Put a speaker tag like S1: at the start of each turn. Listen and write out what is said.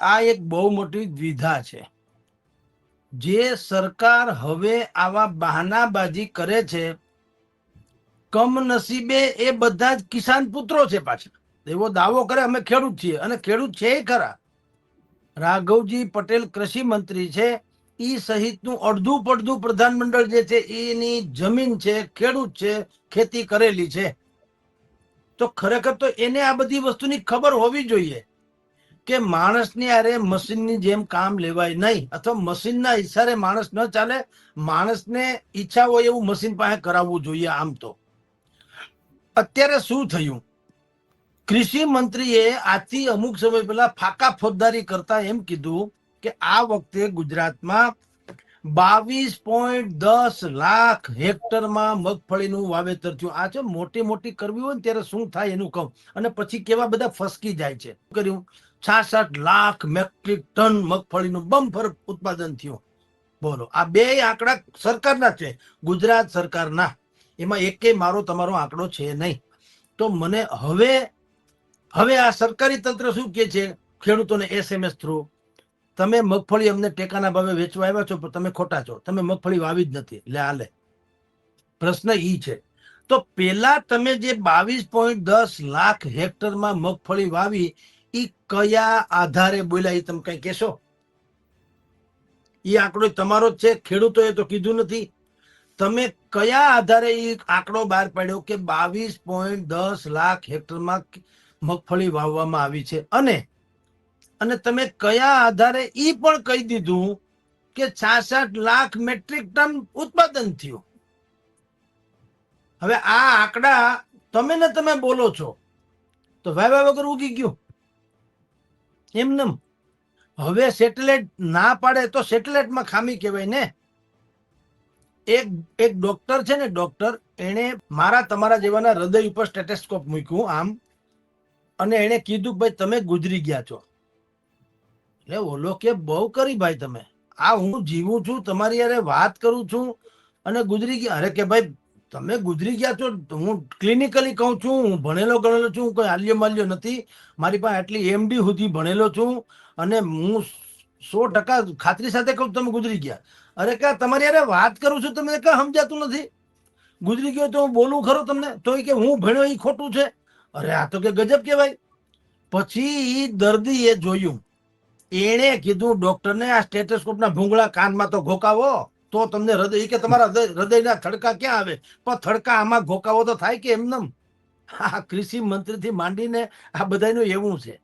S1: આ એક બહુ મોટી દ્વિધા છે. જે સરકાર હવે આવા બહાનાબાજી કરે છે, કમનસીબે એ બધા જ કિસાન પુત્રો છે. પાછા એવો દાવો કરે અમે ખેડૂત છીએ, અને ખેડૂત છે ખરા. રાઘવજી પટેલ કૃષિ મંત્રી છે, ઈ સહિતનું અડધું પડધું પ્રધાનમંડળ જે છે એની જમીન છે, ખેડૂત છે, ખેતી કરેલી છે. તો ખરેખર તો એને આ બધી વસ્તુની ખબર હોવી જોઈએ કે માણસની આરે મશીનની જેમ કામ લેવાય નહીં, અથવા મશીનના ઈશારે માણસ ન ચાલે. માણસને ઈચ્છા હોય એવું મશીન પાસે કરાવવું જોઈએ. આમ તો અત્યારે શું થયું, કૃષિ મંત્રીએ આજથી અમુક સમય પહેલા ફાકા ફોજદારી કરતા એમ કીધું કે આ વખતે ગુજરાતમાં 22.10 લાખ હેક્ટરમાં મગફળીનું વાવેતર થયું. આ છે મોટી મોટી કરવી હોય ને ત્યારે શું થાય એનું કહું, અને પછી કેવા બધા ફસકી જાય છે. કર્યું 66 લાખ મેટ્રિક ટન મગફળીનું બમ્પર ઉત્પાદન થયું. બોલો, આ બે આંકડા સરકારના છે, ગુજરાત સરકારના. એમાં એકેય મારો તમારો આંકડો છે નહીં. તો મને હવે આ સરકારી તંત્ર શું કે છે ખેડૂતોને SMS થ્રુ, તમે મગફળી અમને ટેકાના ભાવે વેચવા આવ્યા છો પણ તમે ખોટા છો, તમે મગફળી વાવી જ નથી. લે હાલે, પ્રશ્ન ઈ છે. તો પેલા તમે જે 22.10 લાખ હેક્ટરમાં મગફળી વાવી, ઈ કયા આધારે બોલ્યા એ તમે કઈ કહેશો? ઈ આંકડો તમારો જ છે, ખેડૂતોએ તો કીધું નથી. તમે કયા આધારે ઈ આંકડો બહાર પાડ્યો કે 22.10 લાખ હેક્ટરમાં મગફળી વાવવામાં આવી છે? અને તમે કયા આધારે ઈ પણ કહી દીધું કે 66 લાખ મેટ્રિક ટન ઉત્પાદન થયું? હવે આ આંકડા તમે બોલો છો તો વાવ્યા વગર ઉગી ગયું એમનેમ. હવે સેટેલાઇટ ના પાડે તો સેટેલાઇટમાં ખામી કહેવાય ને. એક ડોક્ટર છે ને, ડોક્ટર, એને મારા તમારા જેવાના હૃદય ઉપર સ્ટેથોસ્કોપ મૂક્યું આમ, અને એને કીધું ભાઈ તમે ગુજરી ગયા છો. એટલે ઓલો કે બહુ કરી ભાઈ તમે, આ હું જીવું છું, તમારી યારે વાત કરું છું, અને ગુજરી ગયા. અરે કે ભાઈ તમે ગુજરી ગયા છો, હું ક્લિનિકલી કહું છું, હું ભણેલો ગણેલો છું, કોઈ આલ્યો માલ્યો નથી. મારી પાસે આટલી MD સુધી ભણેલો છું, અને હું 100% ખાતરી સાથે કહું તમે ગુજરી ગયા. અરે કે તમારી યારે વાત કરું છું, તમને કઈ સમજાતું નથી? ગુજરી ગયો તો હું બોલું ખરો તમને? તો કે હું ભણ્યો એ ખોટું છે? અરે આ તો કે ગજબ કહેવાય. પછી દર્દીએ જોયું, એણે કીધું ડોક્ટરને આ સ્ટેથોસ્કોપના ભૂંગળા કાનમાં તો ઘોકાવો, તો તમને હૃદય, કે તમારા હૃદયના થડકા ક્યાં આવે? પણ થડકા આમાં ઘોકાવો તો થાય કે એમનેમ? આ કૃષિ મંત્રીથી માંડીને આ બધાનું એવું છે.